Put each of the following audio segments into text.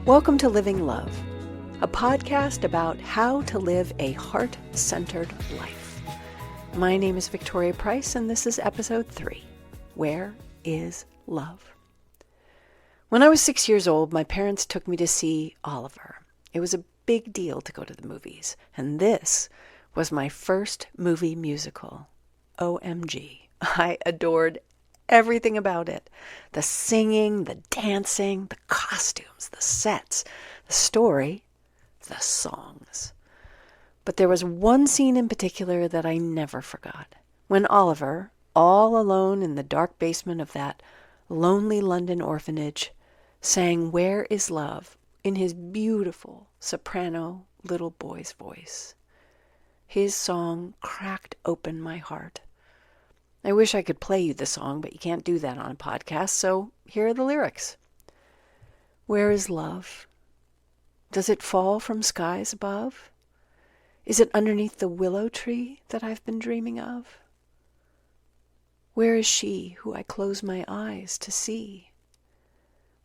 Welcome to Living Love, a podcast about how to live a heart-centered life. My name is Victoria Price, and this is episode 3, Where is Love? When I was 6 years old, my parents took me to see Oliver. It was a big deal to go to the movies, and this was my first movie musical. OMG. I adored everything about it. The singing, the dancing, the costumes, the sets, the story, the songs. But there was one scene in particular that I never forgot. When Oliver, all alone in the dark basement of that lonely London orphanage, sang Where is Love in his beautiful soprano little boy's voice. His song cracked open my heart. I wish I could play you the song, but you can't do that on a podcast, so here are the lyrics. Where is love? Does it fall from skies above? Is it underneath the willow tree that I've been dreaming of? Where is she who I close my eyes to see?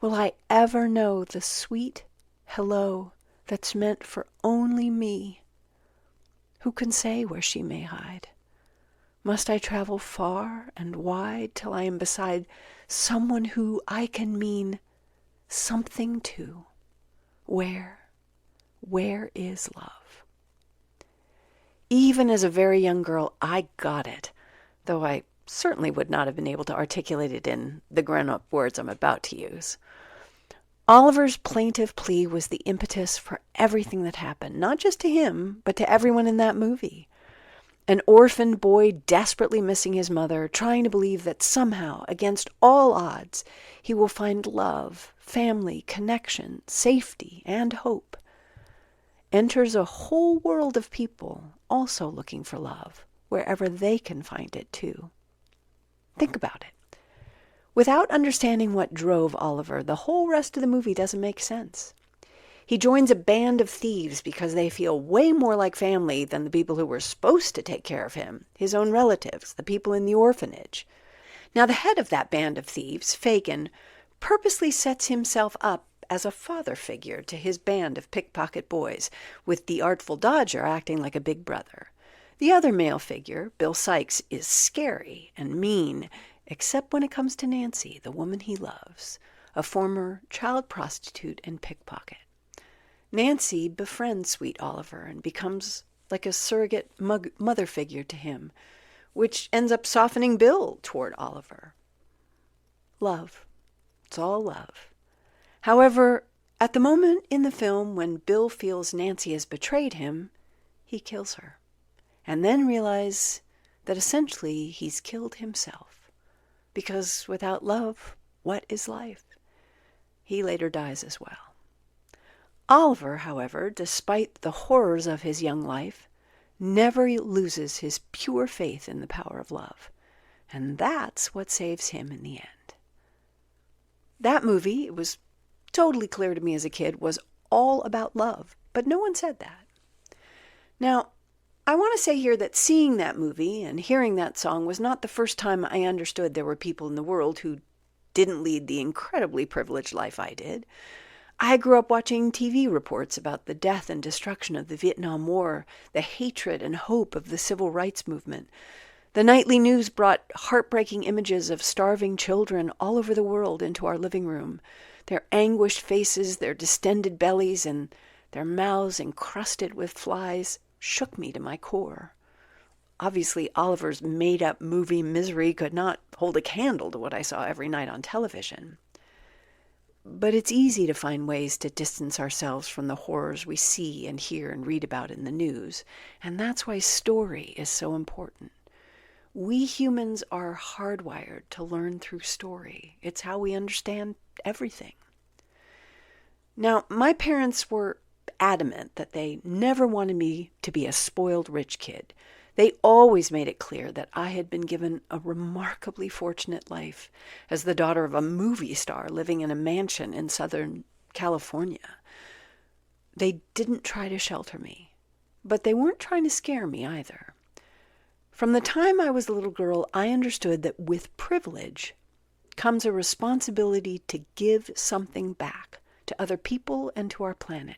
Will I ever know the sweet hello that's meant for only me? Who can say where she may hide? Must I travel far and wide till I am beside someone who I can mean something to? Where is love? Even as a very young girl, I got it, though I certainly would not have been able to articulate it in the grown-up words I'm about to use. Oliver's plaintive plea was the impetus for everything that happened, not just to him, but to everyone in that movie. An orphaned boy desperately missing his mother, trying to believe that somehow, against all odds, he will find love, family, connection, safety, and hope. Enters a whole world of people also looking for love, wherever they can find it too. Think about it. Without understanding what drove Oliver, the whole rest of the movie doesn't make sense. He joins a band of thieves because they feel way more like family than the people who were supposed to take care of him, his own relatives, the people in the orphanage. Now, the head of that band of thieves, Fagin, purposely sets himself up as a father figure to his band of pickpocket boys, with the Artful Dodger acting like a big brother. The other male figure, Bill Sikes, is scary and mean, except when it comes to Nancy, the woman he loves, a former child prostitute and pickpocket. Nancy befriends sweet Oliver and becomes like a surrogate mother figure to him, which ends up softening Bill toward Oliver. Love. It's all love. However, at the moment in the film when Bill feels Nancy has betrayed him, he kills her, and then realizes that essentially he's killed himself. Because without love, what is life? He later dies as well. Oliver, however, despite the horrors of his young life, never loses his pure faith in the power of love. And that's what saves him in the end. That movie, it was totally clear to me as a kid, was all about love, but no one said that. Now, I want to say here that seeing that movie and hearing that song was not the first time I understood there were people in the world who didn't lead the incredibly privileged life I did. I grew up watching TV reports about the death and destruction of the Vietnam War, the hatred and hope of the civil rights movement. The nightly news brought heartbreaking images of starving children all over the world into our living room, their anguished faces, their distended bellies, and their mouths encrusted with flies shook me to my core. Obviously, Oliver's made-up movie misery could not hold a candle to what I saw every night on television. But it's easy to find ways to distance ourselves from the horrors we see and hear and read about in the news, and that's why story is so important. We humans are hardwired to learn through story. It's how we understand everything. Now, my parents were adamant that they never wanted me to be a spoiled rich kid. They always made it clear that I had been given a remarkably fortunate life as the daughter of a movie star living in a mansion in Southern California. They didn't try to shelter me, but they weren't trying to scare me either. From the time I was a little girl, I understood that with privilege comes a responsibility to give something back to to other people and to our planet.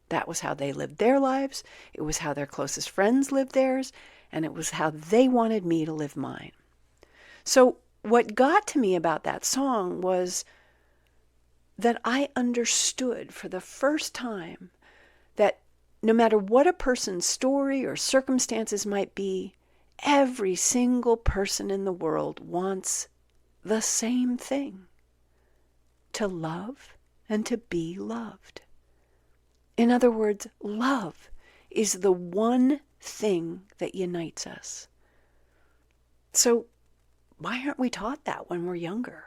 That was how they lived their lives, it was how their closest friends lived theirs, and it was how they wanted me to live mine. So what got to me about that song was that I understood for the first time that no matter what a person's story or circumstances might be, every single person in the world wants the same thing: to love and to be loved. In other words, love is the one thing that unites us. So why aren't we taught that when we're younger?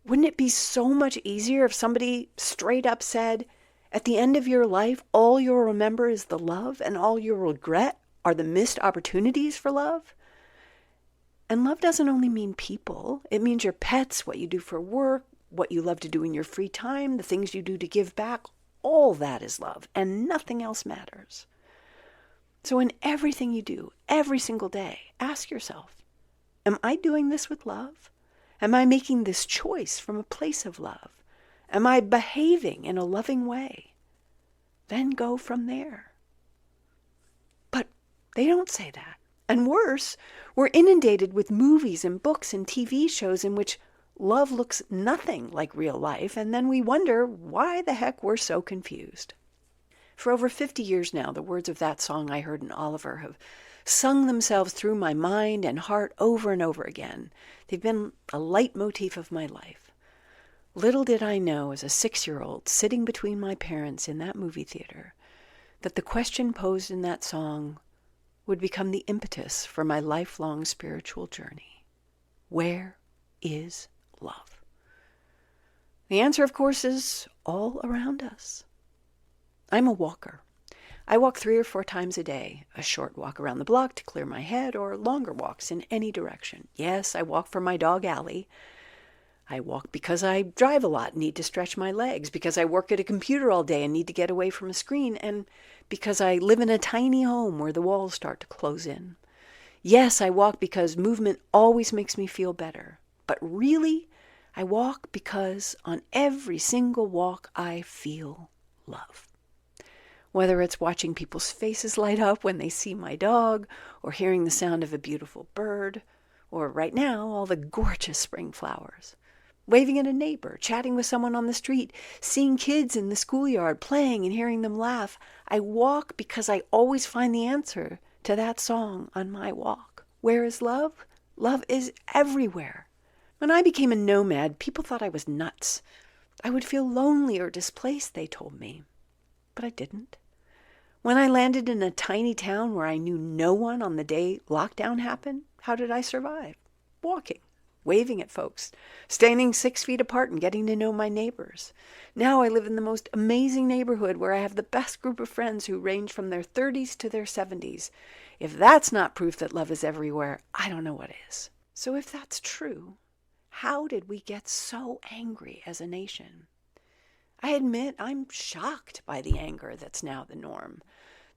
Wouldn't it be so much easier if somebody straight up said, at the end of your life, all you'll remember is the love, and all you'll regret are the missed opportunities for love? And love doesn't only mean people. It means your pets, what you do for work, what you love to do in your free time, the things you do to give back. All that is love, and nothing else matters. So in everything you do, every single day, ask yourself, am I doing this with love? Am I making this choice from a place of love? Am I behaving in a loving way? Then go from there. But they don't say that. And worse, we're inundated with movies and books and TV shows in which love looks nothing like real life, and then we wonder why the heck we're so confused. For over 50 years now, the words of that song I heard in Oliver have sung themselves through my mind and heart over and over again. They've been a leitmotif of my life. Little did I know as a 6-year-old sitting between my parents in that movie theater that the question posed in that song would become the impetus for my lifelong spiritual journey. Where is love? The answer, of course, is all around us. I'm a walker. I walk 3 or 4 times a day, a short walk around the block to clear my head, or longer walks in any direction. Yes, I walk for my dog, Allie. I walk because I drive a lot and need to stretch my legs, because I work at a computer all day and need to get away from a screen, and because I live in a tiny home where the walls start to close in. Yes, I walk because movement always makes me feel better. But really, I walk because on every single walk I feel love. Whether it's watching people's faces light up when they see my dog, or hearing the sound of a beautiful bird, or right now, all the gorgeous spring flowers. Waving at a neighbor, chatting with someone on the street, seeing kids in the schoolyard playing and hearing them laugh. I walk because I always find the answer to that song on my walk. Where is love? Love is everywhere. When I became a nomad, people thought I was nuts. I would feel lonely or displaced, they told me. But I didn't. When I landed in a tiny town where I knew no one on the day lockdown happened, how did I survive? Walking, waving at folks, standing 6 feet apart and getting to know my neighbors. Now I live in the most amazing neighborhood where I have the best group of friends who range from their 30s to their 70s. If that's not proof that love is everywhere, I don't know what is. So if that's true, how did we get so angry as a nation? I admit I'm shocked by the anger that's now the norm.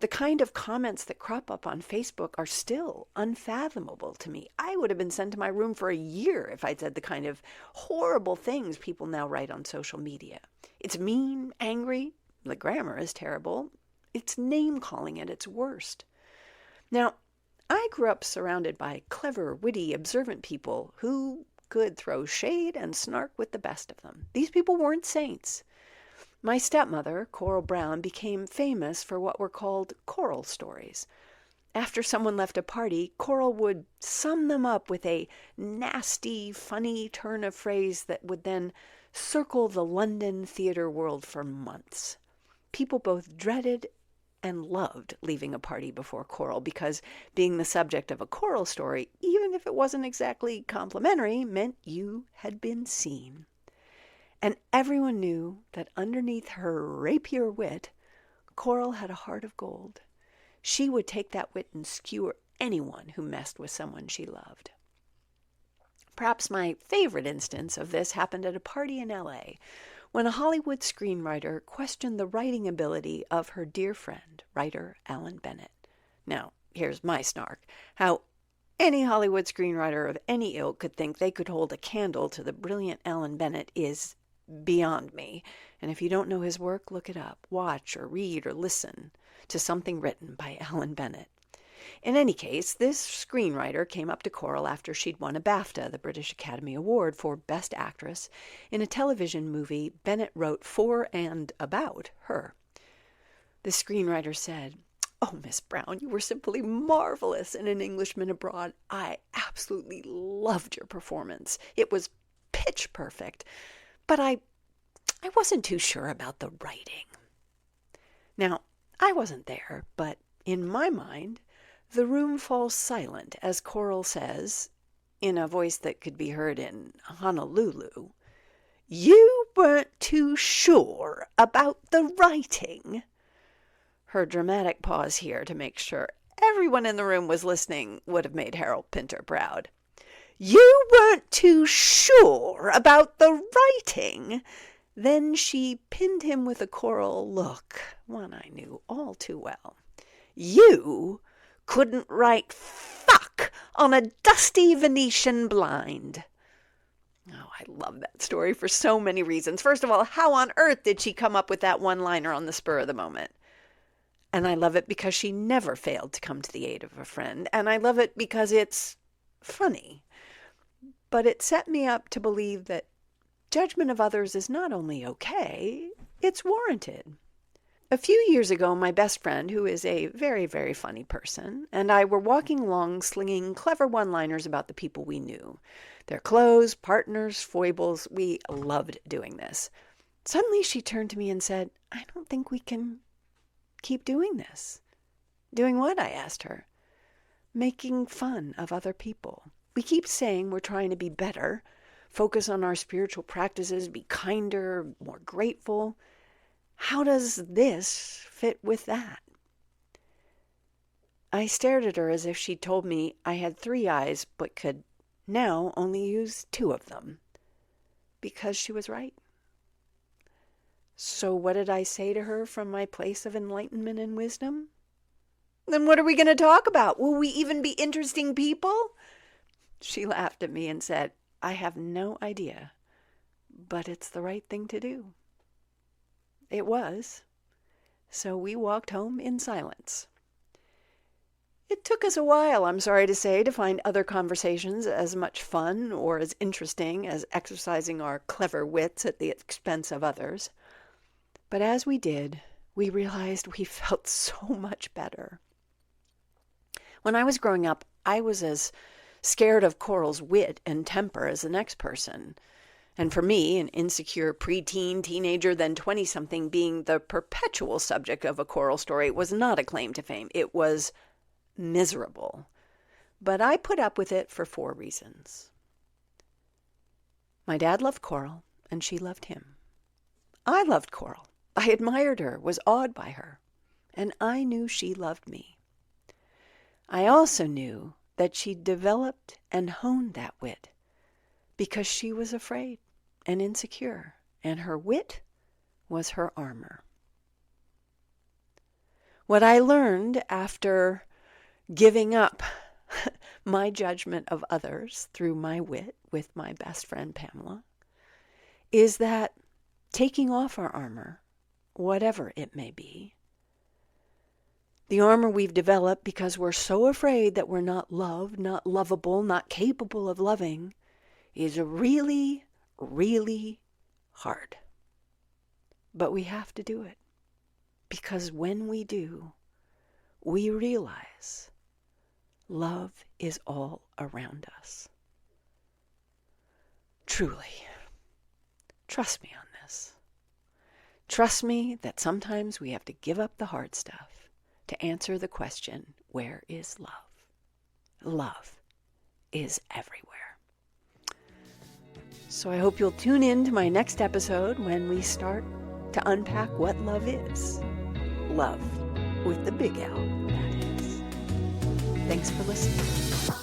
The kind of comments that crop up on Facebook are still unfathomable to me. I would have been sent to my room for a year if I'd said the kind of horrible things people now write on social media. It's mean, angry, the grammar is terrible. It's name-calling at its worst. Now, I grew up surrounded by clever, witty, observant people who could throw shade and snark with the best of them. These people weren't saints. My stepmother, Coral Brown, became famous for what were called Coral stories. After someone left a party, Coral would sum them up with a nasty, funny turn of phrase that would then circle the London theater world for months. People both dreaded and loved leaving a party before Coral because being the subject of a Coral story, even if it wasn't exactly complimentary, meant you had been seen. And everyone knew that underneath her rapier wit, Coral had a heart of gold. She would take that wit and skewer anyone who messed with someone she loved. Perhaps my favorite instance of this happened at a party in LA when a Hollywood screenwriter questioned the writing ability of her dear friend, writer Alan Bennett. Now, here's my snark. How any Hollywood screenwriter of any ilk could think they could hold a candle to the brilliant Alan Bennett is beyond me. And if you don't know his work, look it up. Watch or read or listen to something written by Ellen Bennett. In any case, this screenwriter came up to Coral after she'd won a BAFTA, the British Academy Award, for Best Actress in a television movie Bennett wrote for and about her. The screenwriter said, "Oh, Miss Brown, you were simply marvelous in An Englishman Abroad. I absolutely loved your performance. It was pitch perfect. But I wasn't too sure about the writing." Now, I wasn't there, but in my mind, the room falls silent as Coral says, in a voice that could be heard in Honolulu, "You weren't too sure about the writing." Her dramatic pause here to make sure everyone in the room was listening would have made Harold Pinter proud. "You weren't too sure about the writing." Then she pinned him with a Coral look, one I knew all too well. "You couldn't write fuck on a dusty Venetian blind." Oh, I love that story for so many reasons. First of all, how on earth did she come up with that one-liner on the spur of the moment? And I love it because she never failed to come to the aid of a friend. And I love it because it's funny. But it set me up to believe that judgment of others is not only okay, it's warranted. A few years ago, my best friend, who is a very, very funny person, and I were walking along slinging clever one-liners about the people we knew. Their clothes, partners, foibles. We loved doing this. Suddenly she turned to me and said, "I don't think we can keep doing this." "Doing what?" I asked her. "Making fun of other people. We keep saying we're trying to be better, focus on our spiritual practices, be kinder, more grateful. How does this fit with that?" I stared at her as if she'd told me I had 3 eyes but could now only use 2 of them. Because she was right. So what did I say to her from my place of enlightenment and wisdom? "Then what are we going to talk about? Will we even be interesting people?" She laughed at me and said, "I have no idea, but it's the right thing to do." It was. So we walked home in silence. It took us a while, I'm sorry to say, to find other conversations as much fun or as interesting as exercising our clever wits at the expense of others. But as we did, we realized we felt so much better. When I was growing up, I was as scared of Coral's wit and temper as the next person. And for me, an insecure preteen, teenager, then 20-something, being the perpetual subject of a Coral story was not a claim to fame. It was miserable. But I put up with it for 4 reasons. My dad loved Coral, and she loved him. I loved Coral. I admired her, was awed by her, and I knew she loved me. I also knew that she developed and honed that wit because she was afraid and insecure, and her wit was her armor. What I learned after giving up my judgment of others through my wit with my best friend Pamela is that taking off our armor, whatever it may be, the armor we've developed because we're so afraid that we're not loved, not lovable, not capable of loving, is really, really hard. But we have to do it. Because when we do, we realize love is all around us. Truly. Trust me on this. Trust me that sometimes we have to give up the hard stuff to answer the question, where is love? Love is everywhere. So I hope you'll tune in to my next episode when we start to unpack what love is. Love with the big L, that is. Thanks for listening.